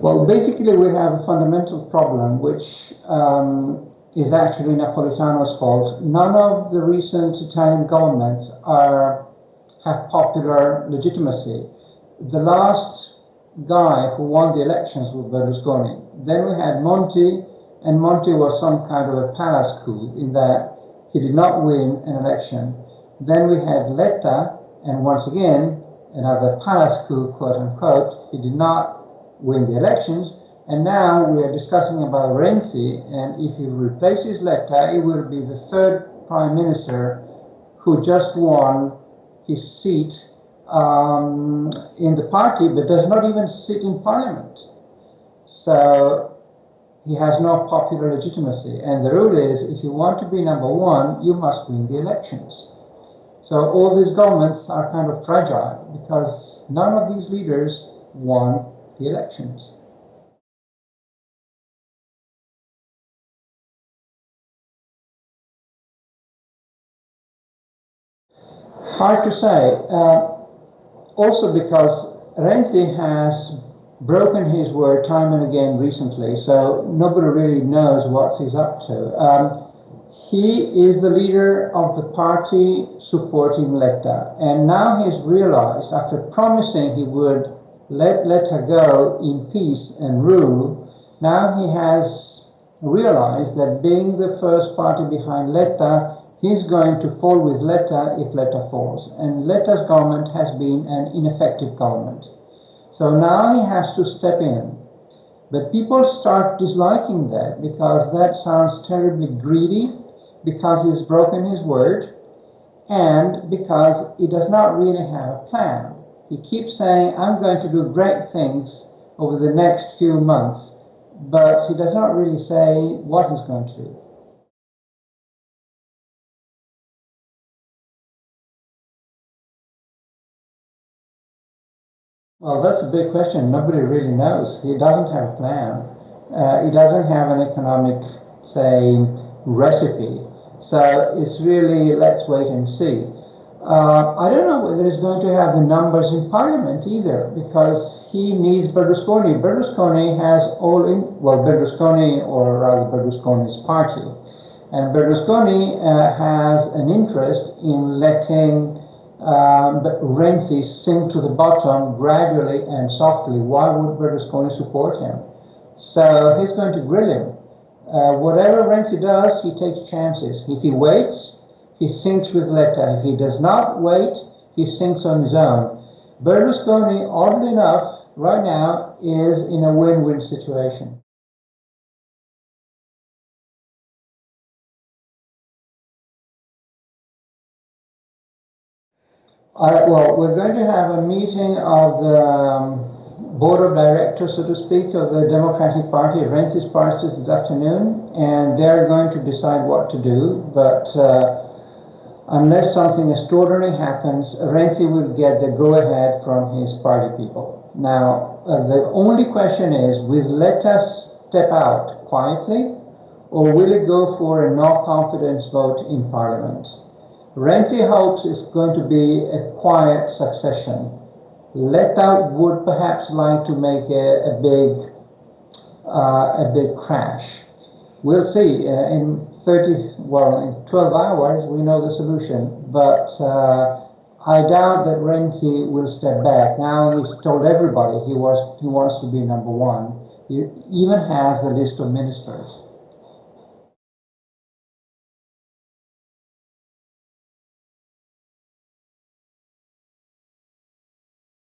Well, basically we have a fundamental problem which is actually Napolitano's fault. None of the recent Italian governments have popular legitimacy. The last guy who won the elections was Berlusconi. Then we had Monti, and Monti was some kind of a palace coup in that he did not win an election. Then we had Letta, and once again, another palace coup, quote unquote. He did not win the elections. And now we are discussing about Renzi, and if he replaces Letta, it will be the third Prime Minister who just won his seat in the party, but does not even sit in Parliament. So he has no popular legitimacy. And the rule is, if you want to be number one, you must win the elections. So all these governments are kind of fragile because none of these leaders won the elections. Hard to say. Also because Renzi has broken his word time and again recently, so nobody really knows what he's up to. He is the leader of the party supporting Letta, and now he's realized, after promising he would let Letta go in peace and rule, now he has realized that being the first party behind Letta, he's going to fall with Letta if Letta falls. And Letta's government has been an ineffective government. So now he has to step in. But people start disliking that because that sounds terribly greedy, because he's broken his word, and because he does not really have a plan. He keeps saying, I'm going to do great things over the next few months, but he does not really say what he's going to do. Well, that's a big question. Nobody really knows. He doesn't have a plan. He doesn't have an economic, say, recipe. So it's really, let's wait and see. I don't know whether he's going to have the numbers in Parliament either, because he needs Berlusconi. Berlusconi has Berlusconi, or rather Berlusconi's party. And Berlusconi has an interest in letting Renzi sink to the bottom gradually and softly. Why would Berlusconi support him? So he's going to grill him. Whatever Renzi does, he takes chances. If he waits, he sinks with Letta. If he does not wait, he sinks on his own. Berlusconi, oddly enough, right now is in a win-win situation. Well, we're going to have a meeting of the board of directors, so to speak, of the Democratic Party, Renzi's party, this afternoon, and they're going to decide what to do. But unless something extraordinary happens, Renzi will get the go-ahead from his party people. Now, the only question is, will Letta step out quietly, or will it go for a no-confidence vote in Parliament? Renzi hopes it's going to be a quiet succession. Letta would perhaps like to make a big crash. We'll see. In 12 hours, we know the solution. But I doubt that Renzi will step back. Now he's told everybody he wants to be number one. He even has a list of ministers.